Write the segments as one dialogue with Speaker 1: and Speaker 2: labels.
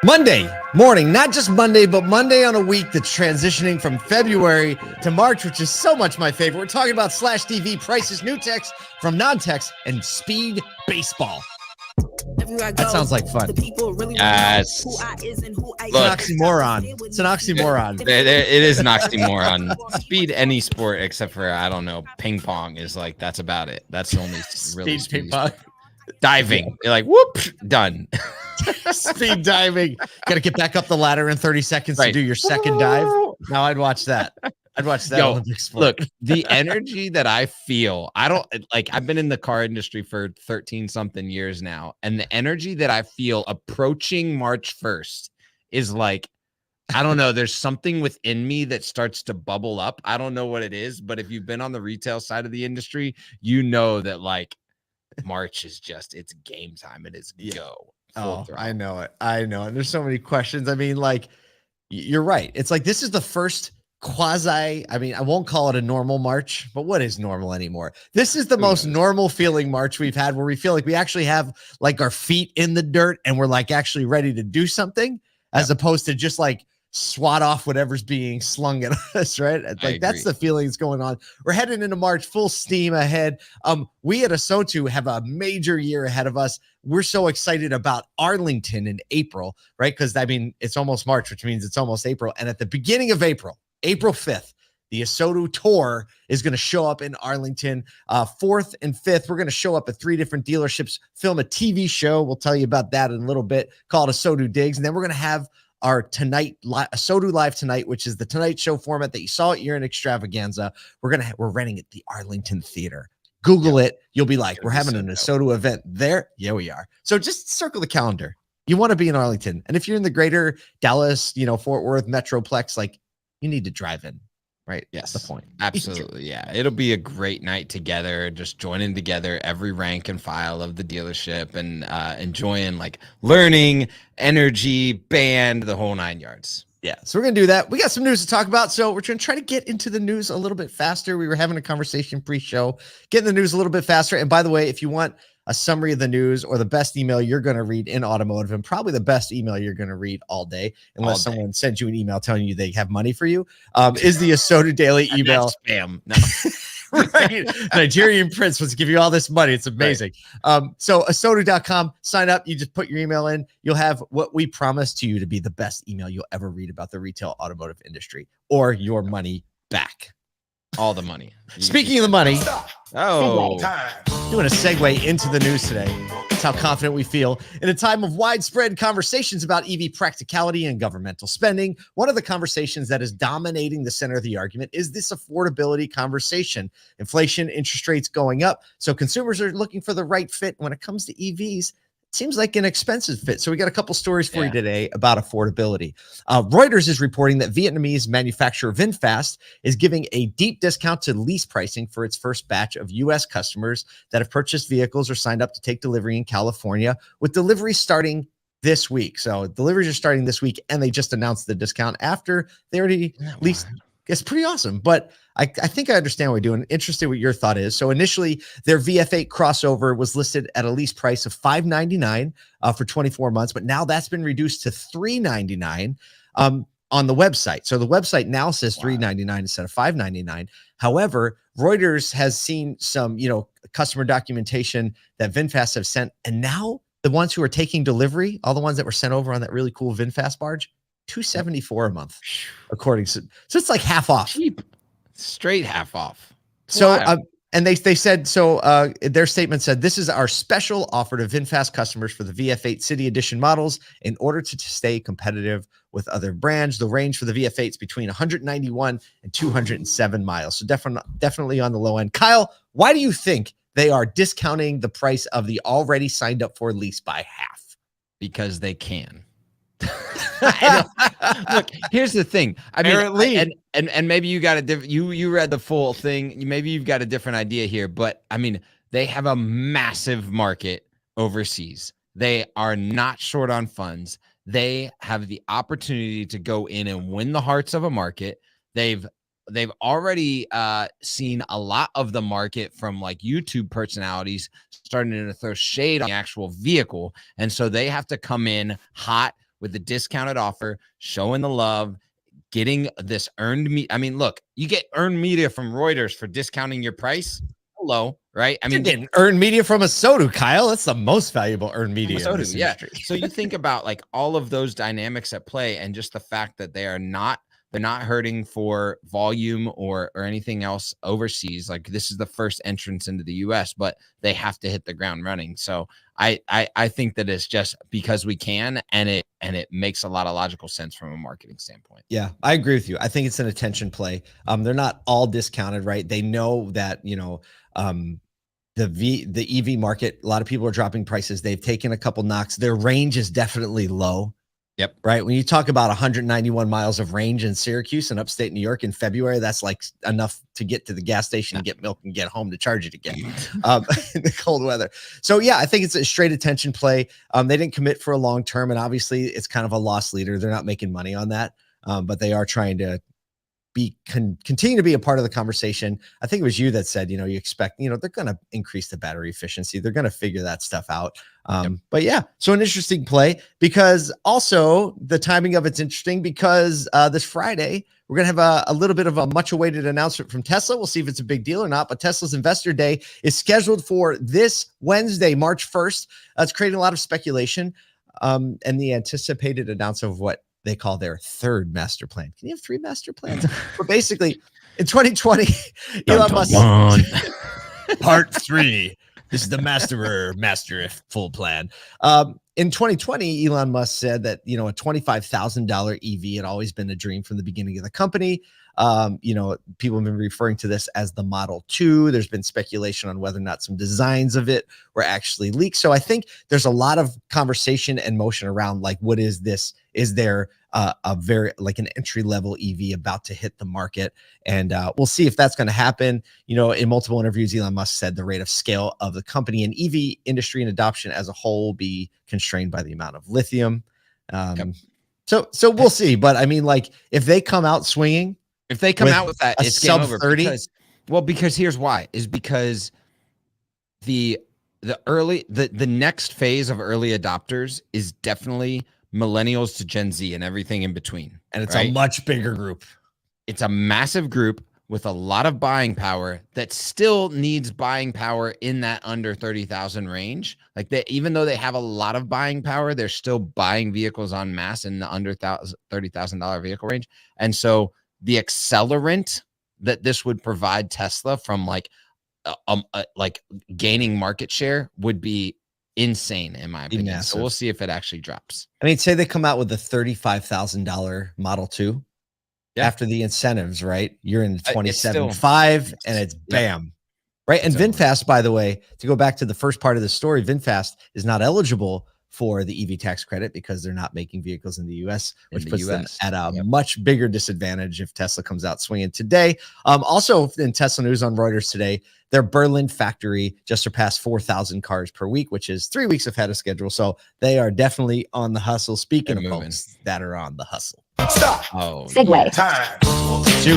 Speaker 1: Monday morning, not just Monday, but Monday on a week that's transitioning from February to March, which is so much my favorite. We're talking about Slash TV prices, new techs from non-techs, and speed baseball. That sounds like fun.
Speaker 2: Yes.
Speaker 1: It's an oxymoron. It's an oxymoron.
Speaker 2: It is an oxymoron. Speed any sport except for, I don't know, ping pong is like, that's about it. That's the only really
Speaker 1: Speed ping pong.
Speaker 2: Diving. You're like, whoop, done.
Speaker 1: Speed diving. Got to get back up the ladder in 30 seconds to do your second dive. Now I'd watch that. I'd watch that.
Speaker 2: Yo, look, the energy that I feel, I've been in the car industry for 13 something years now. And the energy that I feel approaching March 1st is like, I don't know. There's something within me that starts to bubble up. I don't know what it is, but if you've been on the retail side of the industry, you know that like March is just, it's game time. It is go.
Speaker 1: Oh, I know it. I know. And there's so many questions. I mean, like, you're right. It's like, this is the first I won't call it a normal March, but what is normal anymore? This is the most normal feeling March we've had, where we feel like we actually have like our feet in the dirt and we're like actually ready to do something, as opposed to just like swat off whatever's being slung at us, right? Like that's the feeling that's going on. We're heading into March full steam ahead. We at Asotu have a major year ahead of us. We're so excited about Arlington in April, right? Because I mean, it's almost March, which means it's almost April. And at the beginning of April 5th, the Asotu tour is going to show up in Arlington. 4th and 5th, we're going to show up at 3 different dealerships, film a TV show. We'll tell you about that in a little bit, called Asotu Digs. And then we're going to have our Asotu Live Tonight, which is the Tonight Show format that you saw at Year in Extravaganza. We're renting at the Arlington Theater. Google it. You'll be like, we're having an Asotu event there. Yeah, we are. So just circle the calendar. You want to be in Arlington. And if you're in the greater Dallas, Fort Worth Metroplex, like, you need to drive in, right?
Speaker 2: Yes.
Speaker 1: That's the point.
Speaker 2: Absolutely. Yeah. It'll be a great night together, just joining together every rank and file of the dealership and enjoying like learning, energy, band, the whole 9 yards.
Speaker 1: Yeah. So we're going to do that. We got some news to talk about. So we're going to try to get into the news a little bit faster. We were having a conversation pre-show, getting the news a little bit faster. And by the way, if you want a summary of the news or the best email you're going to read in automotive, and probably the best email you're going to read all day, unless someone sends you an email telling you they have money for you, is the Asotu Daily email.
Speaker 2: Spam. No.
Speaker 1: Right. Nigerian Prince wants to give you all this money. It's amazing. Right. So Asotu.com, sign up. You just put your email in. You'll have what we promise to you to be the best email you'll ever read about the retail automotive industry, or your money back.
Speaker 2: All the money.
Speaker 1: Speaking of the money,
Speaker 3: doing
Speaker 1: a segue into the news today. That's how confident we feel. In a time of widespread conversations about EV practicality and governmental spending, one of the conversations that is dominating the center of the argument is this affordability conversation. Inflation, interest rates going up. So consumers are looking for the right fit when it comes to EVs. Seems like an expensive fit. So we got a couple stories for you today about affordability. Reuters is reporting that Vietnamese manufacturer VinFast is giving a deep discount to lease pricing for its first batch of U.S. customers that have purchased vehicles or signed up to take delivery in California, with delivery starting this week. So deliveries are starting this week, and they just announced the discount after they already leased. It's pretty awesome, but I think I understand what we're doing. Interested what your thought is. So initially, their VF8 crossover was listed at a lease price of $599 for 24 months, but now that's been reduced to $399 on the website. So the website now says $399 instead of $599. However, Reuters has seen some, customer documentation that VinFast have sent, and now the ones who are taking delivery, all the ones that were sent over on that really cool VinFast barge, $274 a month, according to. So it's like half off.
Speaker 2: Cheap. Straight half off.
Speaker 1: So, and they said, so their statement said, this is our special offer to VinFast customers for the VF8 City Edition models in order to stay competitive with other brands. The range for the VF8 is between 191 and 207 miles. So definitely on the low end. Kyle, why do you think they are discounting the price of the already signed up for lease by half?
Speaker 2: Because they can. Look, here's the thing. I mean, and maybe you got a different. You read the full thing. Maybe you've got a different idea here, but I mean, they have a massive market overseas. They are not short on funds. They have the opportunity to go in and win the hearts of a market. They've already seen a lot of the market from like YouTube personalities starting to throw shade on the actual vehicle, and so they have to come in hot with the discounted offer, showing the love, getting this earned media. I mean, look, you get earned media from Reuters for discounting your price. Hello, right? I mean,
Speaker 1: you're getting earned media from a SODU, Kyle. That's the most valuable earned media in this industry.
Speaker 2: So you think about like all of those dynamics at play, and just the fact that they're not hurting for volume or anything else overseas. Like, this is the first entrance into the US, but they have to hit the ground running. So I think that it's just because we can, and it makes a lot of logical sense from a marketing standpoint.
Speaker 1: Yeah, I agree with you. I think it's an attention play. They're not all discounted, right? They know that, the EV market, a lot of people are dropping prices. They've taken a couple knocks. Their range is definitely low.
Speaker 2: Yep.
Speaker 1: Right. When you talk about 191 miles of range in Syracuse and upstate New York in February, that's like enough to get to the gas station and get milk and get home to charge it again in the cold weather. So, yeah, I think it's a straight attention play. They didn't commit for a long term, and obviously it's kind of a loss leader. They're not making money on that, but they are trying to continue to be a part of the conversation. I think it was you that said, you expect, they're going to increase the battery efficiency. They're going to figure that stuff out. But yeah, so an interesting play, because also the timing of it's interesting, because this Friday, we're going to have a little bit of a much awaited announcement from Tesla. We'll see if it's a big deal or not, but Tesla's Investor Day is scheduled for this Wednesday, March 1st. It's creating a lot of speculation, and the anticipated announcement of what they call their third master plan. Can you have 3 master plans? But basically, in 2020, Elon Musk part 3. This is the master full plan. In 2020, Elon Musk said that, a $25,000 EV had always been a dream from the beginning of the company. People have been referring to this as the Model 2. There's been speculation on whether or not some designs of it were actually leaked. So I think there's a lot of conversation and motion around, like, what is this? Is there a very, like, an entry level EV about to hit the market? And we'll see if that's going to happen. In multiple interviews, Elon Musk said the rate of scale of the company and EV industry and adoption as a whole will be constrained by the amount of lithium. So we'll see. But I mean, like, if they come out swinging,
Speaker 2: if they come out with that, it's
Speaker 1: sub
Speaker 2: game over.
Speaker 1: 30.
Speaker 2: Because here's why: is because the next phase of early adopters is definitely millennials to Gen Z and everything in between.
Speaker 1: And it's a much bigger group.
Speaker 2: It's a massive group with a lot of buying power that still needs buying power in that under 30,000 range. Like, even though they have a lot of buying power, they're still buying vehicles en masse in the under $30,000 vehicle range. And so the accelerant that this would provide Tesla from like gaining market share would be insane, in my opinion.
Speaker 1: Massive.
Speaker 2: So we'll see if it actually drops.
Speaker 1: I mean, say they come out with the $35,000 Model 2 after the incentives, right? You're in 27.5 and it's bam. Right. And VinFast, by the way, to go back to the first part of the story, VinFast is not eligible for the EV tax credit because they're not making vehicles in the US, which puts them at a much bigger disadvantage if Tesla comes out swinging today. Also in Tesla news on Reuters today, their Berlin factory just surpassed 4,000 cars per week, which is 3 weeks ahead of schedule. So they are definitely on the hustle. Speaking of folks that are on the hustle.
Speaker 3: Stop.
Speaker 2: Oh,
Speaker 3: Segue.
Speaker 2: Time.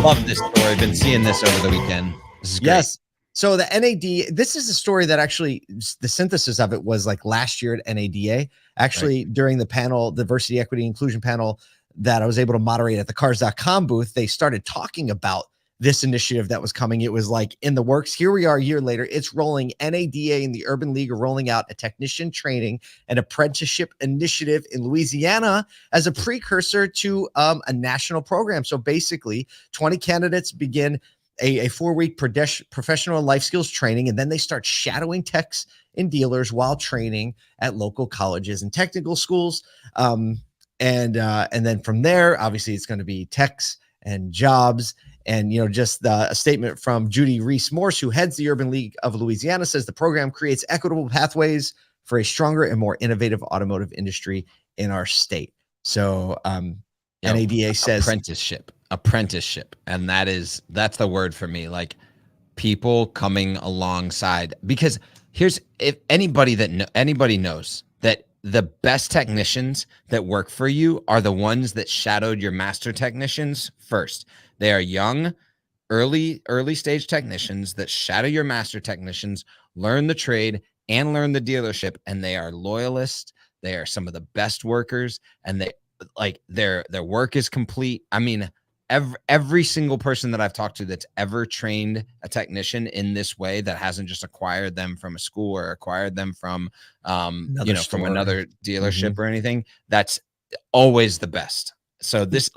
Speaker 2: Love this story. I've been seeing this over the weekend. This is great.
Speaker 1: Yes. So the NAD, this is a story that actually, the synthesis of it was like last year at NADA. Actually, during the panel, diversity, equity, inclusion panel that I was able to moderate at the cars.com booth, they started talking about this initiative that was coming. It was like in the works. Here we are a year later. It's rolling. NADA and the Urban League are rolling out a technician training and apprenticeship initiative in Louisiana as a precursor to a national program. So basically, 20 candidates begin a 4-week professional and life skills training, and then they start shadowing techs and dealers while training at local colleges and technical schools. And then from there, obviously, it's going to be techs and jobs. And, just a statement from Judy Reese-Morse, who heads the Urban League of Louisiana, says the program creates equitable pathways for a stronger and more innovative automotive industry in our state. So NADA says
Speaker 2: apprenticeship. And that's the word for me. Like, people coming alongside, because if anybody knows that the best technicians that work for you are the ones that shadowed your master technicians first. They are young, early stage technicians that shadow your master technicians, learn the trade and learn the dealership, and they are loyalists. They are some of the best workers, and they like their work is complete. I mean, every single person that I've talked to that's ever trained a technician in this way, that hasn't just acquired them from a school or acquired them from from another dealership or anything, that's always the best. So this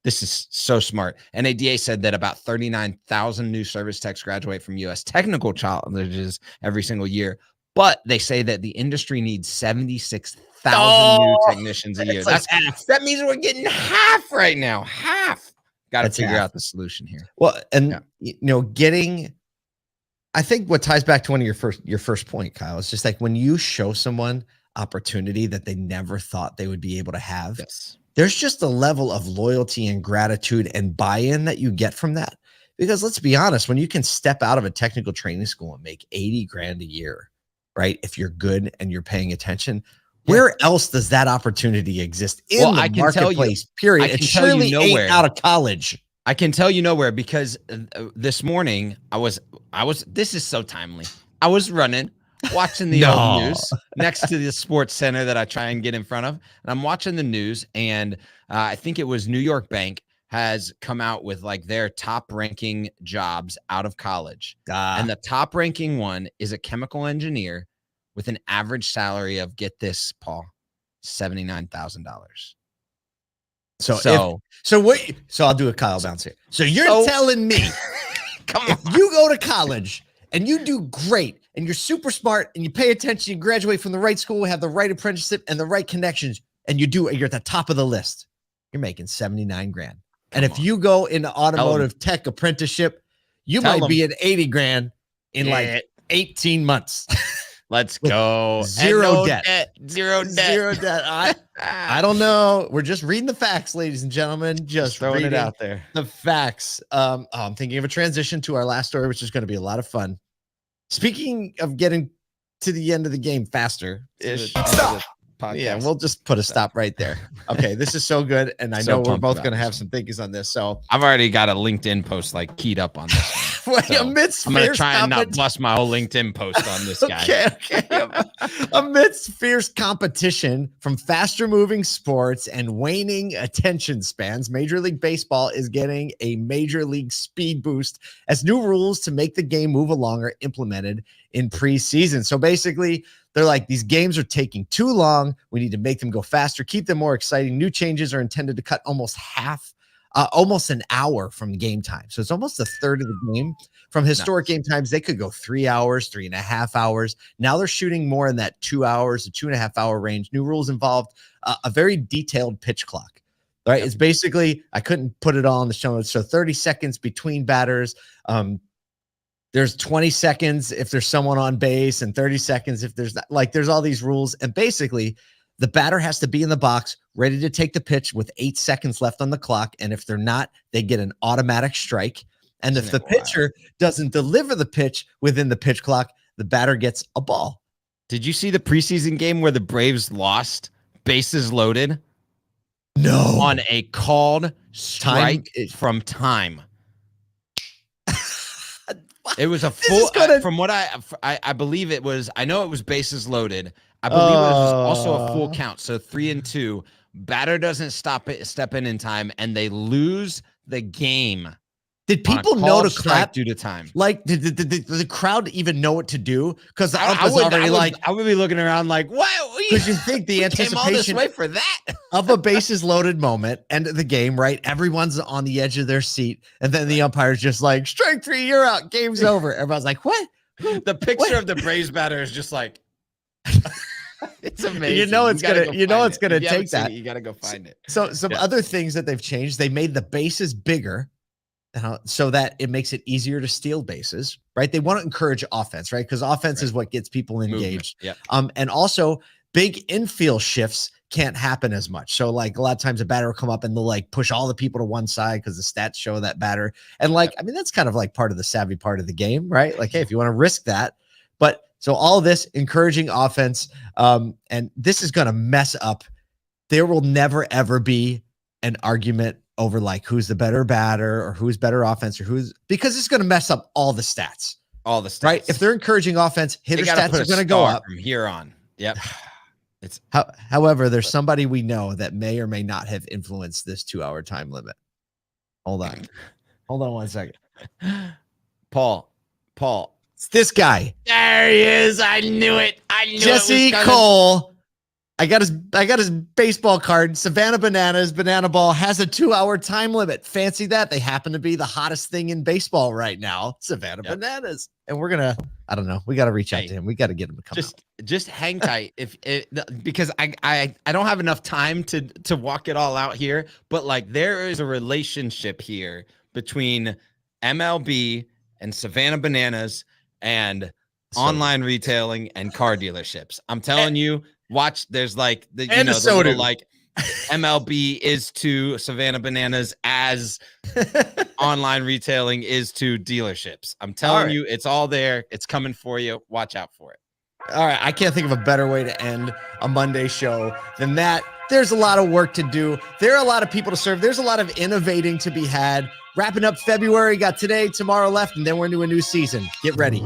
Speaker 2: is so smart. NADA said that about 39,000 new service techs graduate from U.S. technical colleges every single year, but they say that the industry needs 76,000 new technicians a year. That means we're getting half right now. Half. Got to figure out the solution here.
Speaker 1: Well, and I think what ties back to one of your first point, Kyle, is just like when you show someone opportunity that they never thought they would be able to have.
Speaker 2: Yes.
Speaker 1: There's just a level of loyalty and gratitude and buy-in that you get from that. Because let's be honest, when you can step out of a technical training school and make 80 grand a year, right? If you're good and you're paying attention, where else does that opportunity exist in the marketplace, period? It surely ain't out of college.
Speaker 2: I can tell you nowhere, because this morning this is so timely. I was running, watching the old news next to the sports center that I try and get in front of. And I'm watching the news, and I think it was New York Bank has come out with like their top ranking jobs out of college. And the top ranking one is a chemical engineer with an average salary of, get this, Paul, $79,000.
Speaker 1: So I'll do a Kyle bounce here. So you're telling me, if you go to college and you do great and you're super smart and you pay attention, you graduate from the right school, have the right apprenticeship and the right connections, and you're at the top of the list, you're making 79 grand. And if you go into automotive tech apprenticeship, you might be at 80 grand in like 18 months.
Speaker 2: Let's go.
Speaker 1: Zero debt.
Speaker 2: Zero debt.
Speaker 1: I don't know. We're just reading the facts, ladies and gentlemen. Just
Speaker 2: throwing it out there.
Speaker 1: The facts. I'm thinking of a transition to our last story, which is going to be a lot of fun. Speaking of getting to the end of the game faster.
Speaker 2: Stop.
Speaker 1: Yeah, we'll just put a stop right there. Okay, this is so good, and I know we're both going to have some thinkings on this. So
Speaker 2: I've already got a LinkedIn post like keyed up on this one. So I'm going to try and not bust my whole LinkedIn post on this guy.
Speaker 1: Okay. Amidst fierce competition from faster moving sports and waning attention spans, Major League Baseball is getting a major league speed boost as new rules to make the game move along are implemented in preseason. So basically, they're like, these games are taking too long. We need to make them go faster, keep them more exciting. New changes are intended to cut almost an hour from game time. So it's almost a third of the game. From historic game times, they could go 3 hours, 3.5 hours. Now they're shooting more in that 2 hours to 2.5 hour range. New rules involved a very detailed pitch clock. Right? It's basically, I couldn't put it all in the show notes. So 30 seconds between batters. There's 20 seconds if there's someone on base, and 30 seconds if there's not. Like, there's all these rules. And basically, the batter has to be in the box, ready to take the pitch with 8 seconds left on the clock. And if they're not, they get an automatic strike. And if the pitcher doesn't deliver the pitch within the pitch clock, the batter gets a ball.
Speaker 2: Did you see the preseason game where the Braves lost, bases loaded?
Speaker 1: No.
Speaker 2: On a called strike from time. It was a full, from what I believe it was, I know it was bases loaded. I believe it was also a full count. So 3-2, batter doesn't step in time, and they lose the game.
Speaker 1: Did people know to clap
Speaker 2: due to time?
Speaker 1: Like, did the crowd even know what to do? Because I would be looking around like, what? Because you think the anticipation
Speaker 2: came all this way for that
Speaker 1: of a bases loaded moment, end of the game, right? Everyone's on the edge of their seat, and then the umpire's just like, strike 3, you're out, game's over. Everyone's like, what?
Speaker 2: The picture of the Braves batter is just like, it's amazing.
Speaker 1: You know it's gonna take that.
Speaker 2: You gotta go find it.
Speaker 1: So some other things that they've changed, they made the bases bigger. So that it makes it easier to steal bases, right? They want to encourage offense, right? Because offense is what gets people engaged.
Speaker 2: Yeah.
Speaker 1: And also big infield shifts can't happen as much. So like a lot of times a batter will come up and they'll like push all the people to one side because the stats show that batter. And like, I mean, that's kind of like part of the savvy part of the game, right? Like, hey, if you want to risk that, but so all of this encouraging offense, and this is going to mess up. There will never, ever be an argument over like who's the better batter or who's better offense or because it's going to mess up all the stats.
Speaker 2: All the stats.
Speaker 1: Right? If they're encouraging offense, hitter stats are going to go up
Speaker 2: from here on. Yep.
Speaker 1: However, there's somebody we know that may or may not have influenced this 2-hour time limit. Hold on 1 second.
Speaker 2: Paul.
Speaker 1: It's this guy.
Speaker 2: There he is. I knew it.
Speaker 1: Jesse Cole. I got his baseball card. Savannah Bananas, Banana Ball has a 2-hour time limit. Fancy that. They happen to be the hottest thing in baseball right now. Savannah Bananas. And we're gonna, I don't know. We got to reach out to him. We got to get him to come out.
Speaker 2: Just hang tight because I don't have enough time to walk it all out here, but like there is a relationship here between MLB and Savannah Bananas and online retailing and car dealerships. I'm telling you, watch. There's like the little like MLB is to Savannah Bananas as online retailing is to dealerships. I'm telling you, it's all there. It's coming for you. Watch out for it.
Speaker 1: All right. I can't think of a better way to end a Monday show than that. There's a lot of work to do. There are a lot of people to serve. There's a lot of innovating to be had. Wrapping up February, got today, tomorrow left, and then we're into a new season. Get ready.